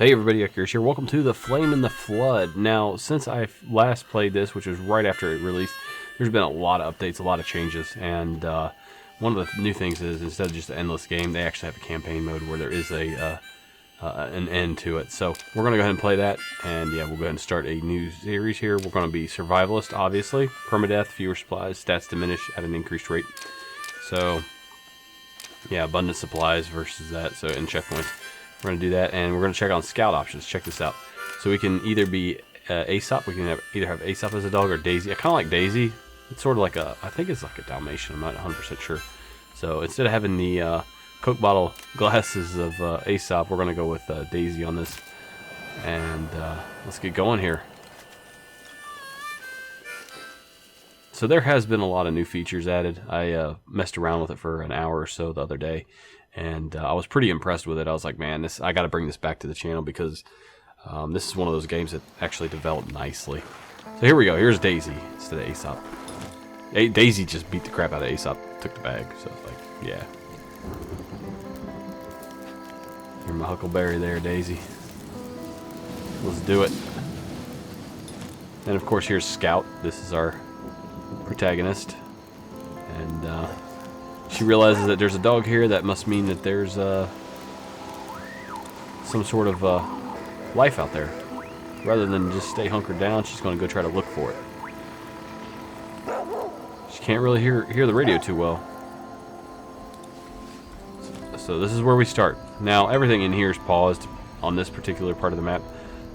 Hey everybody, Akira's here. Welcome to the Flame in the Flood. Now, since I last played this, which was right after it released, there's been a lot of updates, a lot of changes, and one of the new things is instead of just an endless game, they actually have a campaign mode where there is an end to it. So we're going to go ahead and play that, and yeah, we'll go ahead and start a new series here. We're going to be survivalist, obviously. Permadeath, fewer supplies, stats diminish at an increased rate. So, yeah, abundant supplies versus that, so in checkpoints. We're going to do that, and we're going to check on scout options. Check this out. So we can either be Aesop. We can either have Aesop as a dog or Daisy. I kind of like Daisy. It's sort of like I think it's like a Dalmatian. I'm not 100% sure. So instead of having the Coke bottle glasses of Aesop, we're going to go with Daisy on this. And let's get going here. So there has been a lot of new features added. I messed around with it for an hour or so the other day. And I was pretty impressed with it. I was like, man, I got to bring this back to the channel because this is one of those games that actually developed nicely. So here we go. Here's Daisy instead of Aesop. Daisy just beat the crap out of Aesop. Took the bag. So it's like, yeah. You're my huckleberry there, Daisy. Let's do it. And of course, here's Scout. This is our protagonist. And she realizes that there's a dog here. That must mean that there's some sort of life out there. Rather than just stay hunkered down, she's going to go try to look for it. She can't really hear the radio too well. So this is where we start. Now everything in here is paused on this particular part of the map.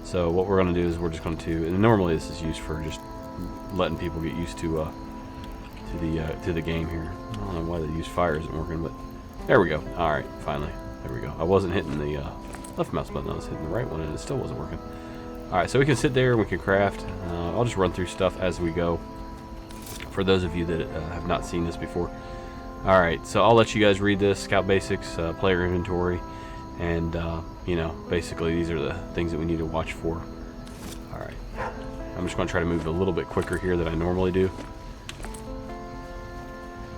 So what we're going to do is we're just going to, and normally this is used for just letting people get used to the game here. I don't know why the use fire isn't working, but there we go. All right, finally, there we go. I wasn't hitting the left mouse button; I was hitting the right one, and it still wasn't working. All right, so we can sit there and we can craft. I'll just run through stuff as we go. For those of you that have not seen this before, all right. So I'll let you guys read this: Scout Basics, Player Inventory, and you know, basically these are the things that we need to watch for. All right, I'm just going to try to move a little bit quicker here than I normally do.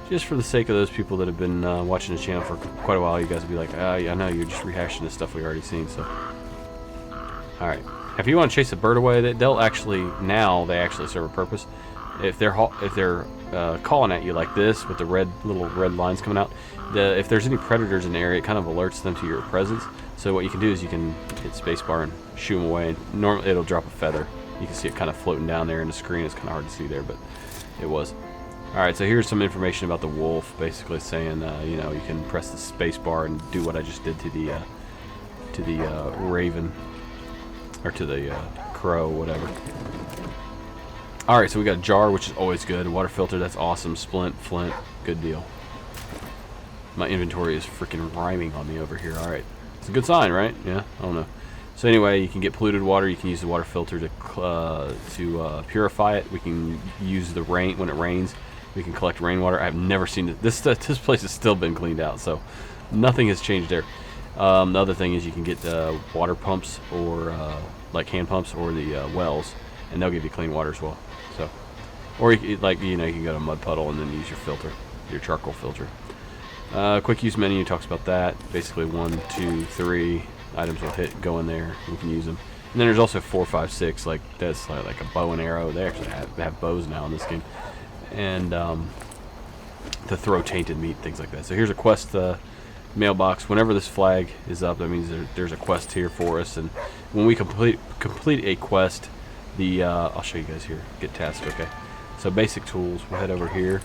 Just for the sake of those people that have been watching the channel for quite a while, you guys will be like, I know you're just rehashing the stuff we already seen. So, all right. If you want to chase a bird away, they'll actually they actually serve a purpose. If they're calling at you like this with the little red lines coming out, if there's any predators in the area, it kind of alerts them to your presence. So what you can do is you can hit spacebar and shoo them away. And normally it'll drop a feather. You can see it kind of floating down there in the screen. It's kind of hard to see there, but it was. Alright, so here's some information about the wolf, basically saying, you know, you can press the space bar and do what I just did to the raven, or to the crow, whatever. Alright, so we got a jar, which is always good. A water filter, that's awesome. Splint, flint, good deal. My inventory is freaking rhyming on me over here. Alright, it's a good sign, right? Yeah, I don't know. So anyway, you can get polluted water. You can use the water filter to purify it. We can use the rain when it rains. We can collect rainwater. I've never seen it. This place has still been cleaned out, so nothing has changed there. The other thing is you can get water pumps or like hand pumps or the wells, and they'll give you clean water as well. So, or you can go to Mud Puddle and then use your filter, your charcoal filter. Quick use menu talks about that. Basically 1, 2, 3 items will go in there. We can use them. And then there's also 4, 5, 6. Like that's like a bow and arrow. They actually have bows now in this game. And to throw tainted meat, things like that. So here's a quest mailbox. Whenever this flag is up, that means there's a quest here for us. And when we complete a quest, I'll show you guys here. Get task. Okay. So basic tools. We'll head over here.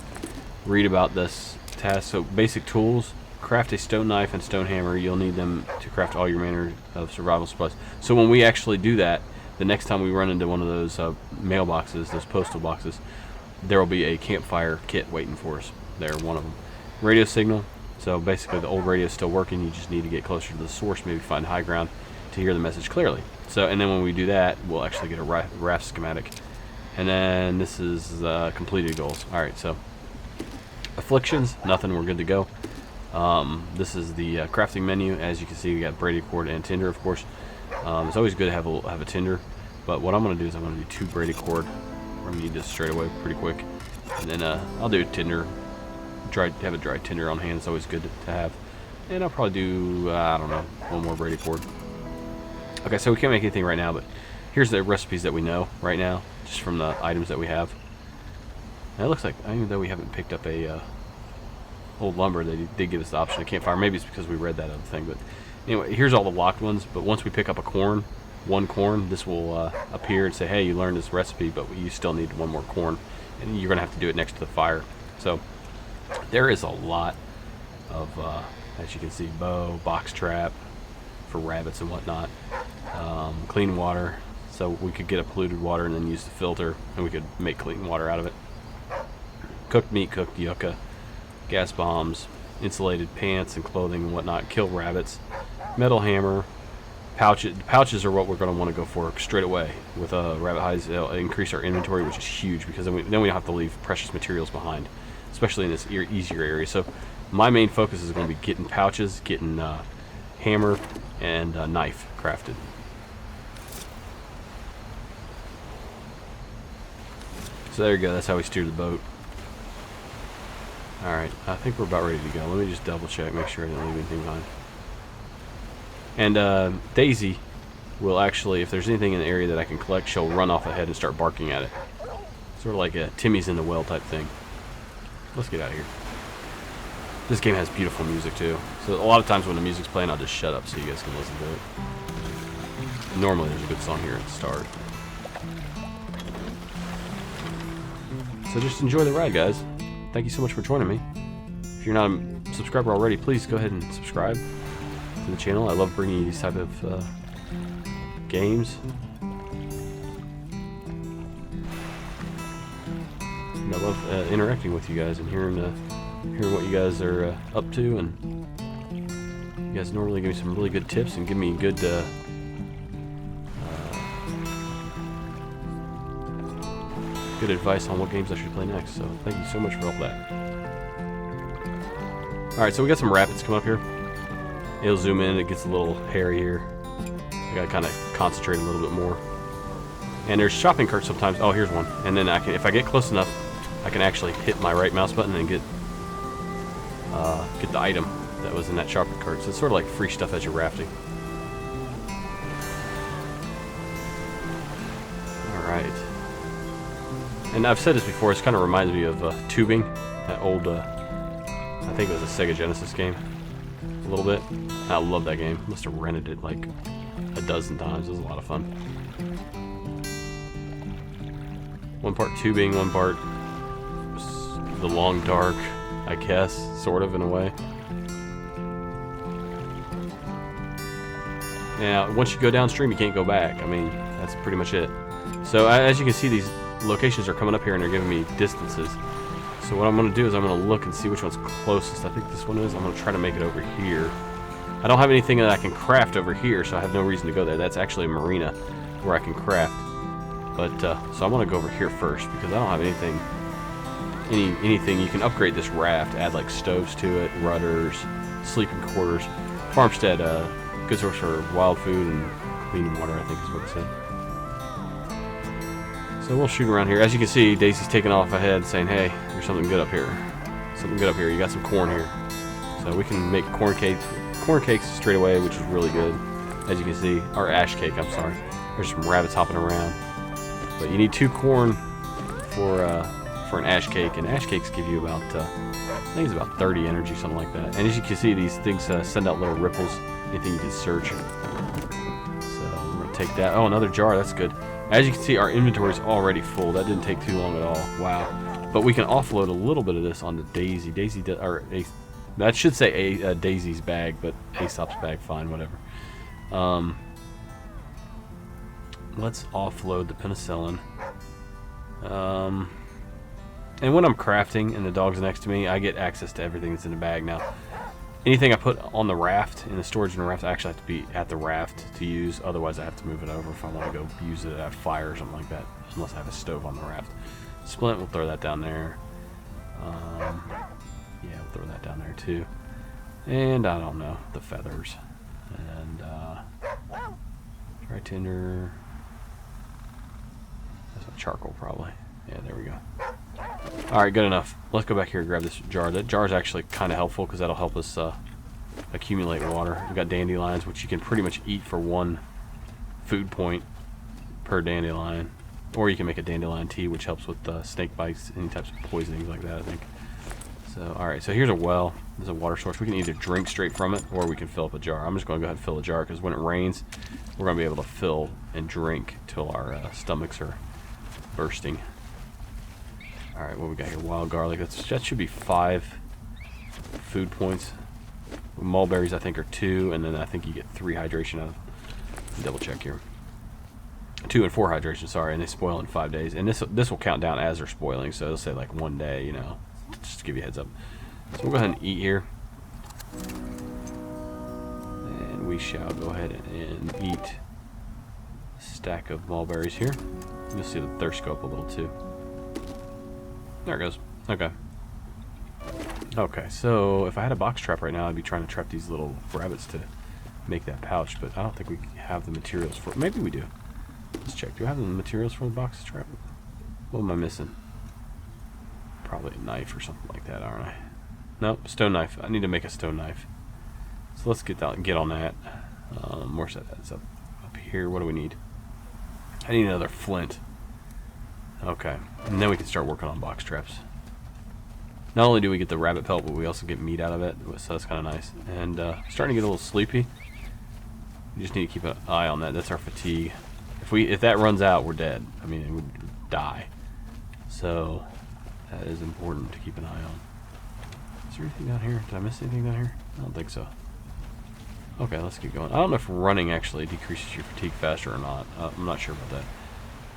Read about this task. So basic tools. Craft a stone knife and stone hammer. You'll need them to craft all your manner of survival supplies. So when we actually do that, the next time we run into one of those mailboxes, those postal boxes, there will be a campfire kit waiting for us. They're one of them. Radio signal. So basically the old radio is still working. You just need to get closer to the source, maybe find high ground to hear the message clearly. So, and then when we do that, we'll actually get a raft schematic. And then this is completed goals. All right, so afflictions, nothing. We're good to go. This is the crafting menu. As you can see, we got braided cord and tinder, of course. It's always good to have a tinder. But what I'm going to do is I'm going to do 2 braided cord. We're going to need this straight away pretty quick. And then I'll do tinder. Have a dry tinder on hand. It's always good to have. And I'll probably do, I don't know, 1 more braided cord. Okay, so we can't make anything right now, but here's the recipes that we know right now, just from the items that we have. And it looks like, even though we haven't picked up a old lumber, they did give us the option of campfire. Maybe it's because we read that other thing, but anyway, here's all the locked ones. But once we pick up one corn, this will appear and say, hey, you learned this recipe, but you still need one more corn, and you're gonna have to do it next to the fire. So there is a lot of, as you can see, bow, box trap for rabbits and whatnot, clean water, so we could get a polluted water and then use the filter, and we could make clean water out of it. Cooked meat, cooked yucca, gas bombs, insulated pants and clothing and whatnot, kill rabbits, metal hammer, pouches. Pouches are what we're going to want to go for straight away with rabbit hides. It'll increase our inventory, which is huge, because then we don't have to leave precious materials behind, especially in this easier area. So my main focus is going to be getting pouches, getting hammer and knife crafted. So there you go, that's how we steer the boat. Alright, I think we're about ready to go. Let me just double check, make sure I didn't leave anything behind. And Daisy will actually, if there's anything in the area that I can collect, she'll run off ahead and start barking at it. Sort of like a Timmy's in the well type thing. Let's get out of here. This game has beautiful music too. So a lot of times when the music's playing, I'll just shut up so you guys can listen to it. Normally there's a good song here at the start. So just enjoy the ride, guys. Thank you so much for joining me. If you're not a subscriber already, please go ahead and subscribe to the channel. I love bringing you these type of games. And I love interacting with you guys and hearing what you guys are up to. And you guys normally give me some really good tips and give me good good advice on what games I should play next. So thank you so much for all that. Alright, so we got some rapids coming up here. It'll zoom in, it gets a little hairy here. I gotta kind of concentrate a little bit more. And there's shopping carts sometimes. Oh, here's one. And then I can, if I get close enough, I can actually hit my right mouse button and get the item that was in that shopping cart. So it's sort of like free stuff as you're rafting. Alright. And I've said this before, it kind of reminds me of tubing, that old, I think it was a Sega Genesis game, a little bit. I love that game. Must have rented it like a dozen times. It was a lot of fun. One part tubing, one part the long dark, I guess, sort of in a way. Now, once you go downstream, you can't go back. I mean, that's pretty much it. So as you can see, these locations are coming up here and they're giving me distances. So what I'm going to do is I'm going to look and see which one's closest. I think this one is. I'm going to try to make it over here. I don't have anything that I can craft over here, so I have no reason to go there. That's actually a marina where I can craft. But so I want to go over here first because I don't have anything. Anything you can upgrade this raft, add like stoves to it, rudders, sleeping quarters, farmstead, good source for wild food and clean water, I think is what it said. So we'll shoot around here. As you can see, Daisy's taking off ahead saying, hey, there's something good up here. Something good up here. You got some corn here. So we can make corn cakes straight away, which is really good. As you can see, or ash cake, I'm sorry. There's some rabbits hopping around. But you need 2 corn for an ash cake, and ash cakes give you about, I think it's about 30 energy, something like that. And as you can see, these things send out little ripples, anything you can search. So I'm going to take that. Oh, another jar, that's good. As you can see, our inventory is already full. That didn't take too long at all. Wow. But we can offload a little bit of this onto Daisy. That should say a Daisy's bag, but Aesop's bag, fine, whatever. Let's offload the penicillin. And when I'm crafting and the dog's next to me, I get access to everything that's in the bag now. Anything I put on the raft, in the storage in the raft, I actually have to be at the raft to use. Otherwise, I have to move it over if I want to go use it at a fire or something like that. Unless I have a stove on the raft. Splint, we'll throw that down there. Yeah, we'll throw that down there too. And I don't know, the feathers. And dry tinder. That's a charcoal probably. Yeah, there we go. Alright, good enough. Let's go back here and grab this jar. That jar is actually kind of helpful because that'll help us accumulate water. We've got dandelions, which you can pretty much eat for one food point per dandelion. Or you can make a dandelion tea, which helps with snake bites, any types of poisonings like that, I think. So, alright, so here's a well. There's a water source. We can either drink straight from it, or we can fill up a jar. I'm just going to go ahead and fill a jar, because when it rains, we're going to be able to fill and drink till our stomachs are bursting. Alright, what we got here? Wild garlic. That should be 5 food points. Mulberries, I think, are 2, and then I think you get 3 hydration out of them. Double check here. 2 and 4 hydration, sorry, and they spoil in 5 days. And this will count down as they're spoiling, so it'll say like 1 day, you know, just to give you a heads up. So we'll go ahead and eat here. And we shall go ahead and eat a stack of mulberries here. You'll see the thirst go up a little too. There it goes. Okay. Okay, so if I had a box trap right now, I'd be trying to trap these little rabbits to make that pouch, but I don't think we have the materials for it. Maybe we do. Let's check. Do I have the materials for the box trap? What am I missing? Probably a knife or something like that, aren't I? Nope, stone knife. I need to make a stone knife. So let's get on that. Where's that? That's up here. What do we need? I need another flint. Okay, and then we can start working on box traps. Not only do we get the rabbit pelt, but we also get meat out of it, so that's kind of nice. And starting to get a little sleepy. We just need to keep an eye on that. That's our fatigue. If that runs out, we're dead. I mean, it would die. So that is important to keep an eye on. Is there anything down here? Did I miss anything down here? I don't think so. Okay, let's keep going. I don't know if running actually decreases your fatigue faster or not. I'm not sure about that.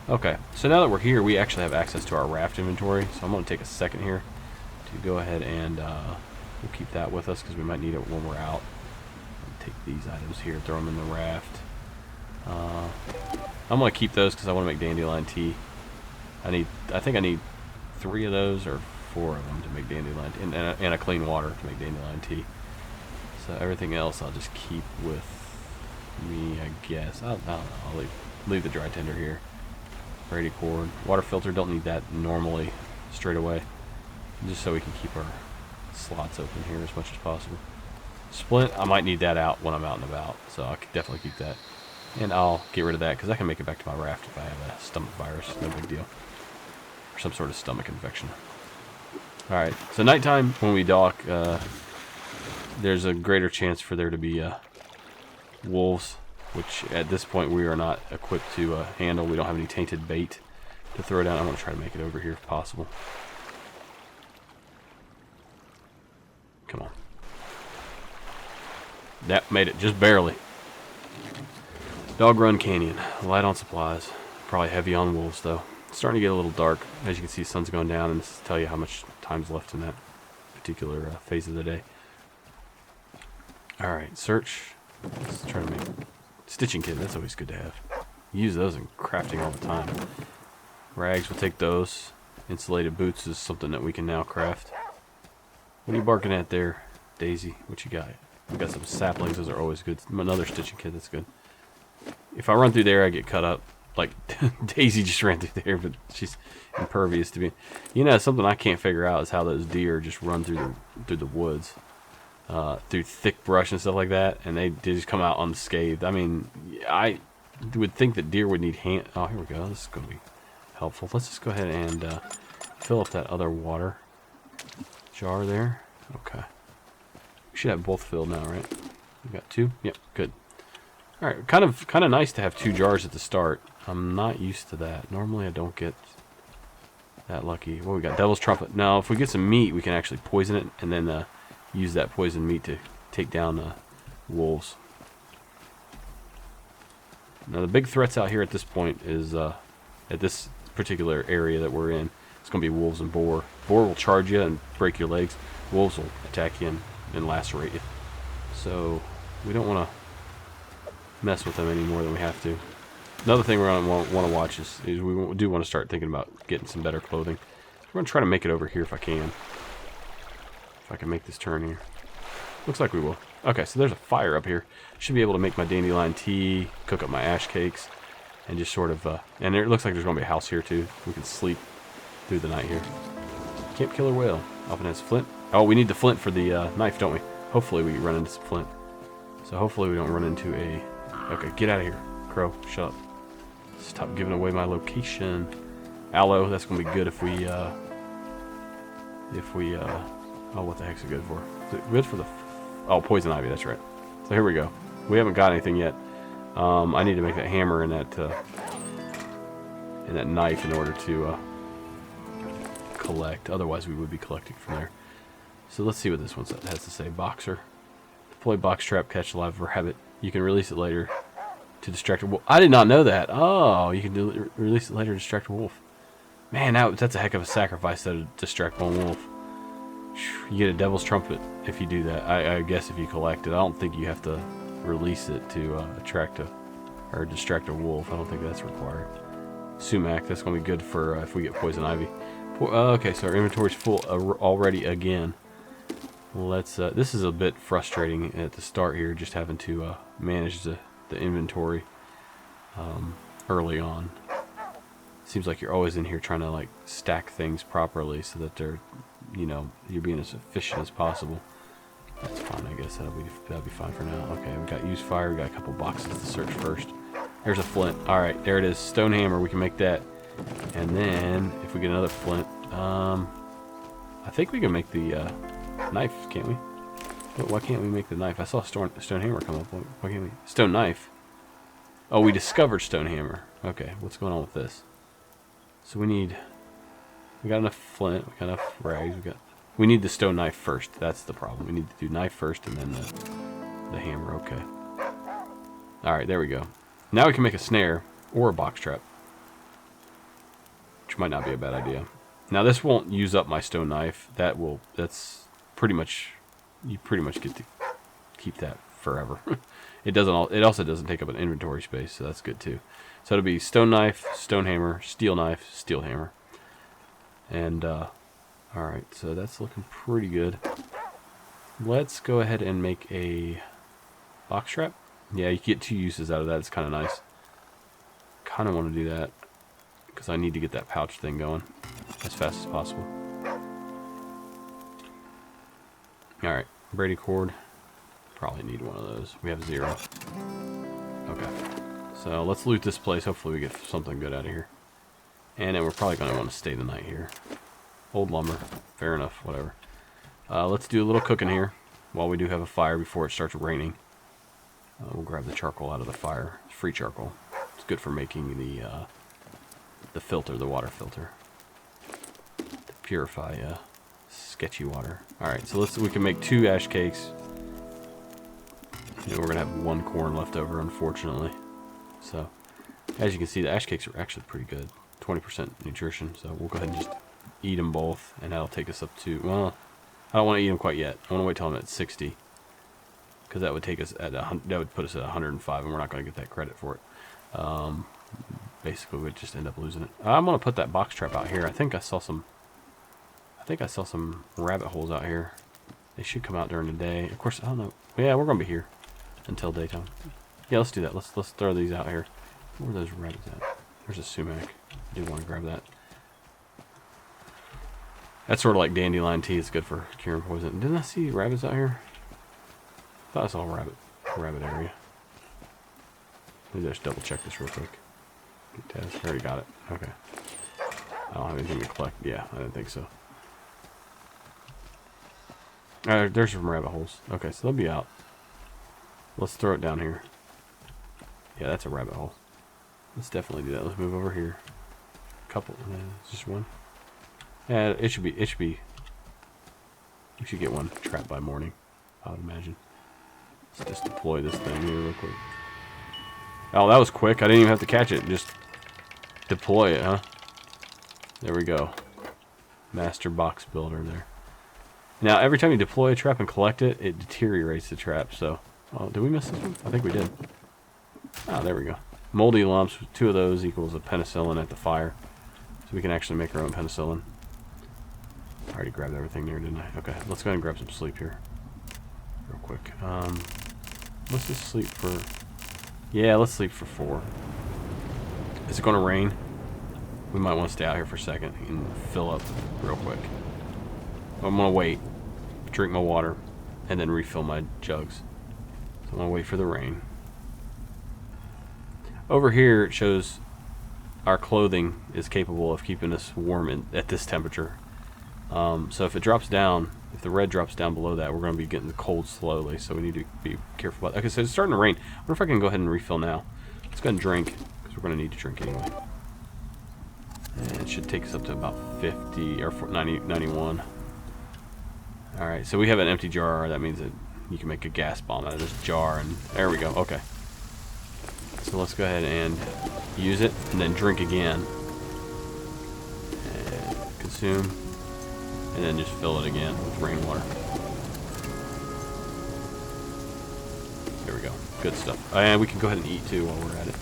Okay, so now that we're here, we actually have access to our raft inventory. So I'm going to take a second here to go ahead and we'll keep that with us because we might need it when we're out. Take these items here, throw them in the raft. I'm going to keep those because I want to make dandelion tea. I think I need 3 of those or 4 of them to make dandelion tea, and a clean water to make dandelion tea. So everything else I'll just keep with me, I guess. I'll leave the dry tinder here. Brady cord. Water filter, don't need that normally straight away. Just so we can keep our slots open here as much as possible. Splint, I might need that out when I'm out and about, so I could definitely keep that. And I'll get rid of that because I can make it back to my raft if I have a stomach virus. No big deal. Or some sort of stomach infection. Alright, so nighttime when we dock, there's a greater chance for there to be wolves, which at this point we are not equipped to handle. We don't have any tainted bait to throw down. I'm going to try to make it over here if possible. Come on. That made it just barely. Dog Run Canyon. Light on supplies. Probably heavy on wolves though. It's starting to get a little dark. As you can see, the sun's going down, and this will tell you how much time's left in that particular phase of the day. Alright, search. Let's try to make stitching kit. That's always good to have. Use those in crafting all the time. Rags, we'll take those. Insulated boots is something that we can now craft. What are you barking at there, Daisy? What you got? We got some saplings. Those are always good. Another stitching kit. That's good. If I run through there, I get cut up. Like Daisy just ran through there, but she's impervious to me. You know, something I can't figure out is how those deer just run through the woods, through thick brush and stuff like that, and they just come out unscathed. I mean, I would think that deer would need hand. Oh, here we go. This is going to be helpful. Let's just go ahead and fill up that other water jar there. Okay. We should have both filled now, right? We got 2. Yep, good. All right, kind of nice to have 2 jars at the start. I'm not used to that. Normally, I don't get that lucky. What we got? Devil's Trumpet. Now, if we get some meat, we can actually poison it and then use that poisoned meat to take down wolves. Now, the big threats out here at this point is at this particular area that we're in. It's going to be wolves and boar. Boar will charge you and break your legs. Wolves will attack you and lacerate you. So we don't want to mess with them any more than we have to. Another thing we're going to want to watch is we do want to start thinking about getting some better clothing. We're going to try to make it over here if I can. If I can make this turn here. Looks like we will. Okay, so there's a fire up here. Should be able to make my dandelion tea, cook up my ash cakes, and just sort of... and it looks like there's going to be a house here too. We can sleep through the night here. Camp Killer Whale. Often has flint. Oh, we need the flint for the knife, don't we? Hopefully we run into some flint. So hopefully we don't run into a... Okay, get out of here. crow. Shut up. Stop giving away my location. Aloe, that's gonna be good if we oh, what the heck's it good for? Is it good for the, oh, poison ivy, that's right. So here we go. We haven't got anything yet. I need to make that hammer and that knife in order to collect. Otherwise, we would be collecting from there. So let's see what this one has to say. Boxer. Deploy box trap, catch live rabbit. You can release it later to distract a wolf. I did not know that. Oh, you can release it later to distract a wolf. Man, that's a heck of a sacrifice to distract one wolf. You get a devil's trumpet if you do that. I guess if you collect it. I don't think you have to release it to attract or distract a wolf. I don't think that's required. Sumac, that's going to be good for if we get poison ivy. Okay, so our inventory's full already again. Let's. This is a bit frustrating at the start here, just having to manage the inventory early on. Seems like you're always in here trying to like stack things properly so that they're, you know, you're being as efficient as possible. That's fine, I guess that'll be fine for now. Okay, we got use fire. We got a couple boxes to search first. There's a flint. All right, there it is. Stone hammer. We can make that. And then if we get another flint, I think we can make the knife, can't we? Why can't we make the knife? I saw stone hammer come up. Why can't we? Stone knife. Oh, we discovered stone hammer. Okay, what's going on with this? So we got enough flint, we got enough rags, we need the stone knife first. That's the problem. We need to do knife first and then the hammer. Okay. All right, there we go. Now we can make a snare or a box trap, which might not be a bad idea. Now this won't use up my stone knife. That's pretty much, you pretty much get to keep that forever. It also doesn't take up an inventory space, so that's good too. So it'll be stone knife, stone hammer, steel knife, steel hammer. And alright, so that's looking pretty good. Let's go ahead and make a box trap. Yeah, you get 2 uses out of that. It's kind of nice. Kind of want to do that because I need to get that pouch thing going as fast as possible. Alright, Brady cord. Probably need one of those. We have 0. Okay. So let's loot this place. Hopefully we get something good out of here. And then we're probably going to want to stay the night here. Old lumber. Fair enough. Whatever. Let's do a little cooking here while we do have a fire before it starts raining. We'll grab the charcoal out of the fire. It's free charcoal. It's good for making the filter, the water filter. To purify sketchy water. Alright, so we can make 2 ash cakes. We're going to have 1 corn left over, unfortunately. So, as you can see, the ash cakes are actually pretty good. 20% nutrition, so we'll go ahead and just eat them both, and that'll take us up to, well, I don't want to eat them quite yet. I want to wait till I'm at 60, because that would take us at that would put us at 105, and we're not going to get that credit for it. Basically, we'd just end up losing it. I'm going to put that box trap out here. I think I saw some rabbit holes out here. They should come out during the day. Of course, I don't know. Yeah, we're going to be here until daytime. Yeah, let's do that. Let's throw these out here. Where are those rabbits at? There's a sumac. I do want to grab that. That's sort of like dandelion tea. It's good for curing poison. Didn't I see rabbits out here? I thought I saw a rabbit area. Let me just double check this real quick. Test. I already got it. Okay. I don't have anything to collect. Yeah, I didn't think so. There's some rabbit holes. Okay, so they'll be out. Let's throw it down here. Yeah, that's a rabbit hole. Let's definitely do that. Let's move over here. Couple. Just one. Yeah, it should be. We should get one trapped by morning, I would imagine. Let's just deploy this thing here real quick. Oh, that was quick. I didn't even have to catch it. Just deploy it, huh? There we go. Master box builder there. Now, every time you deploy a trap and collect it, it deteriorates the trap. So, oh, did we miss this one? I think we did. Ah, there we go. Moldy lumps, 2 of those equals a penicillin at the fire. So we can actually make our own penicillin. I already grabbed everything there, didn't I? Okay, let's go ahead and grab some sleep here. Real quick. Let's just sleep for... Yeah, let's sleep for 4. Is it going to rain? We might want to stay out here for a second and fill up real quick. I'm going to wait, drink my water, and then refill my jugs. So I'm going to wait for the rain. over here it shows our clothing is capable of keeping us warm at this temperature. So if it drops down, if the red drops down below that, we're going to be getting cold slowly. So we need to be careful about that. Okay, so it's starting to rain. I wonder if I can go ahead and refill now. Let's go ahead and drink, because we're going to need to drink anyway. And it should take us up to about 50 or 90, 91. Alright, so we have an empty jar. That means that you can make a gas bomb out of this jar. And there we go. Okay. So let's go ahead and use it, and then drink again. And consume. And then just fill it again with rainwater. There we go. Good stuff. And we can go ahead and eat too while we're at it.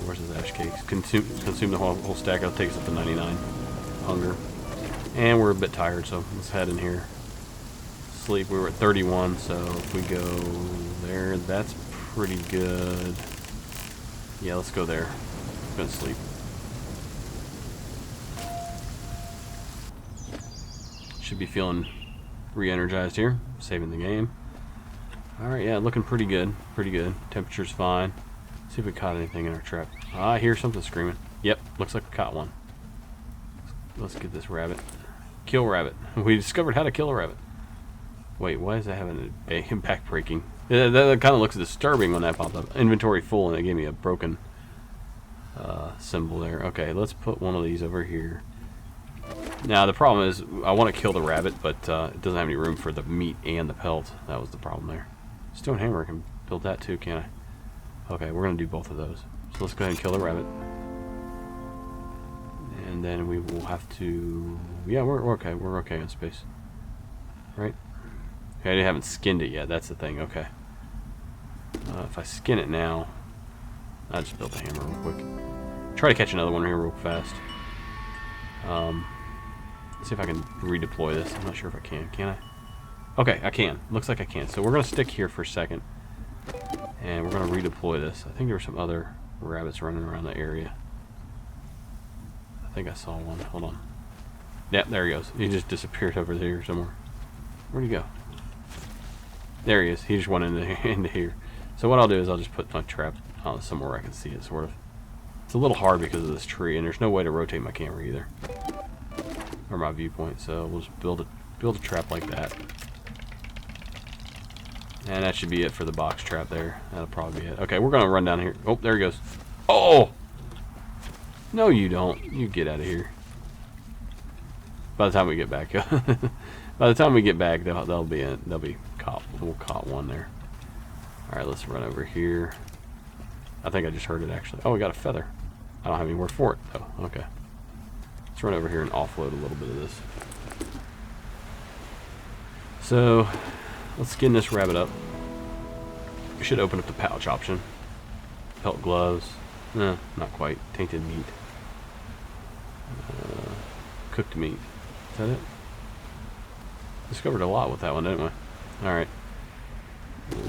Where's his ash cakes? Consume the whole stack. It'll take us up to 99 hunger. And we're a bit tired, so let's head in here. Sleep. We were at 31, so if we go there, that's pretty good. Yeah, let's go there. We're gonna sleep. Should be feeling re-energized here. Saving the game. Alright, yeah, looking pretty good. Pretty good. Temperature's fine. See if we caught anything in our trap. Ah, I hear something screaming. Yep, looks like we caught one. Let's get this rabbit. Kill rabbit. We discovered how to kill a rabbit. Wait, why is that having a back breaking? Yeah, that kind of looks disturbing when that popped up. Inventory full, and it gave me a broken symbol there. Okay, let's put one of these over here. Now the problem is I want to kill the rabbit, but it doesn't have any room for the meat and the pelt. That was the problem there. Stone hammer, I can build that too, can't I? Okay, we're going to do both of those. So let's go ahead and kill the rabbit. And then we will have to... Yeah, we're okay. We're okay in space. Right? Okay, I haven't skinned it yet. That's the thing. Okay. If I skin it now... I'll just build a hammer real quick. Try to catch another one here real fast. Let's see if I can redeploy this. I'm not sure if I can. Can I? Okay, I can. Looks like I can. So we're going to stick here for a second. And we're going to redeploy this. I think there were some other rabbits running around the area. I think I saw one. Hold on. Yeah, there he goes. He just disappeared over there somewhere. Where'd he go? There he is. He just went into here. So what I'll do is I'll just put my trap somewhere I can see it, sort of. It's a little hard because of this tree, and there's no way to rotate my camera either. Or my viewpoint, so we'll just build a trap like that. And that should be it for the box trap there. That'll probably be it. Okay, we're gonna run down here. Oh, there he goes. Oh! No, you don't. You get out of here. By the time we get back, by the time we get back, they'll be caught. We'll caught one there. All right, let's run over here. I think I just heard it actually. Oh, we got a feather. I don't have anywhere for it though. Okay. Let's run over here and offload a little bit of this. So, let's skin this rabbit up. We should open up the pouch option. Pelt gloves. No, not quite. Tainted meat. Cooked meat. Is that it? Discovered a lot with that one, didn't we? Alright.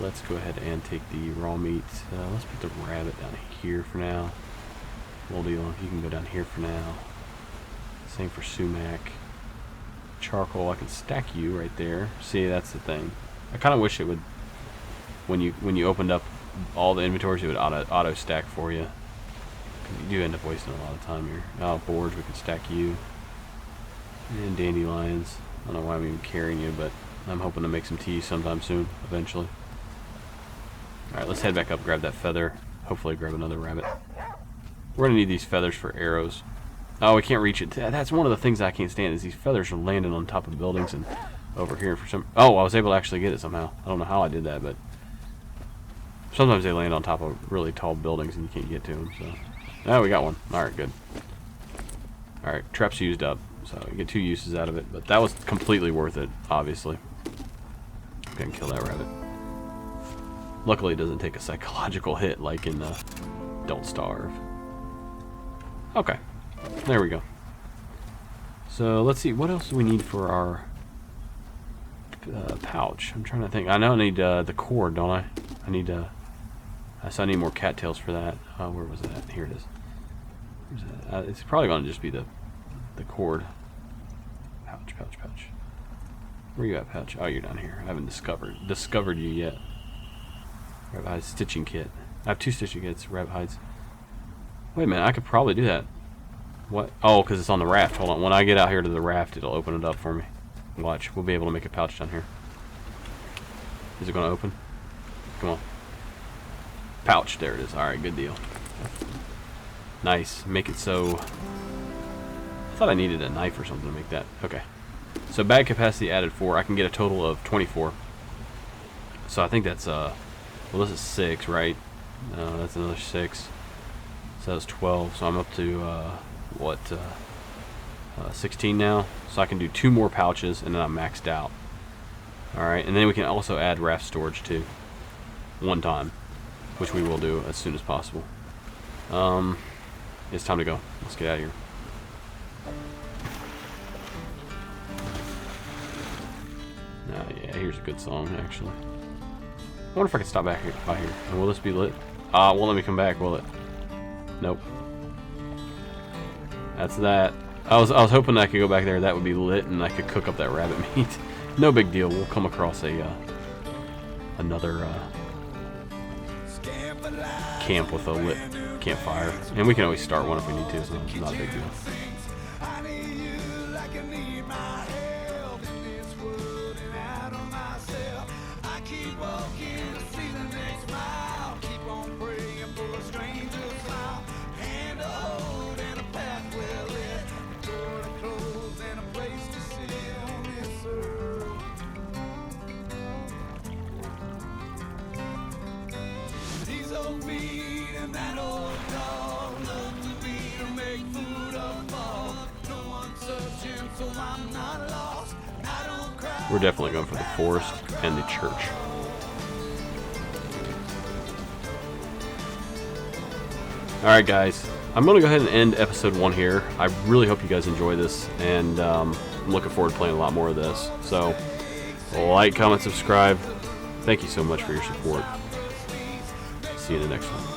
Let's go ahead and take the raw meat. Let's put the rabbit down here for now. Moldy, you can go down here for now. Same for sumac. Charcoal, I can stack you right there. See, that's the thing. I kind of wish it would, when you opened up all the inventories, it would auto stack for you. You do end up wasting a lot of time here. Boards, we can stack you. And dandelions. I don't know why I'm even carrying you, but I'm hoping to make some tea sometime soon, eventually. Alright, let's head back up, grab that feather. Hopefully grab another rabbit. We're going to need these feathers for arrows. Oh, we can't reach it. That's one of the things I can't stand, is these feathers are landing on top of buildings and over here for some... Oh, I was able to actually get it somehow. I don't know how I did that, but... Sometimes they land on top of really tall buildings and you can't get to them, so... Oh, we got one. Alright, good. Alright, trap's used up. So you get 2 uses out of it, but that was completely worth it, obviously. Go and kill that rabbit. Luckily, it doesn't take a psychological hit like in Don't Starve. Okay, there we go. So let's see, what else do we need for our pouch? I'm trying to think. I know I need the cord, don't I? I need so I need more cattails for that. Where was that? Here it is. Where's that? It's probably going to just be the cord. Pouch. Where you at, pouch? Oh, you're down here. I haven't discovered you yet. Right by the stitching kit. I have 2 stitching kits, rabbit hides. Wait a minute, I could probably do that. What? Oh, because it's on the raft. Hold on. When I get out here to the raft, it'll open it up for me. Watch. We'll be able to make a pouch down here. Is it going to open? Come on. Pouch. There it is. Alright, good deal. Nice. Make it so... I thought I needed a knife or something to make that. Okay. So bag capacity added 4. I can get a total of 24. So I think that's... well, this is 6, right? No, that's another 6. So that's 12. So I'm up to... what? 16 now. So I can do 2 more pouches and then I'm maxed out. Alright, and then we can also add raft storage too. One time. Which we will do as soon as possible. It's time to go. Let's get out of here. Yeah, here's a good song actually. I wonder if I can stop back here by here. And will this be lit? Won't let me come back, will it? Nope. That's that. I was hoping that I could go back there. That would be lit, and I could cook up that rabbit meat. No big deal. We'll come across a another camp with a lit campfire, and we can always start one if we need to. So it's not a big deal. We're definitely going for the forest and the church. Alright guys, I'm going to go ahead and end episode 1 here. I really hope you guys enjoy this, and I'm looking forward to playing a lot more of this. So, like, comment, subscribe. Thank you so much for your support. See you in the next one.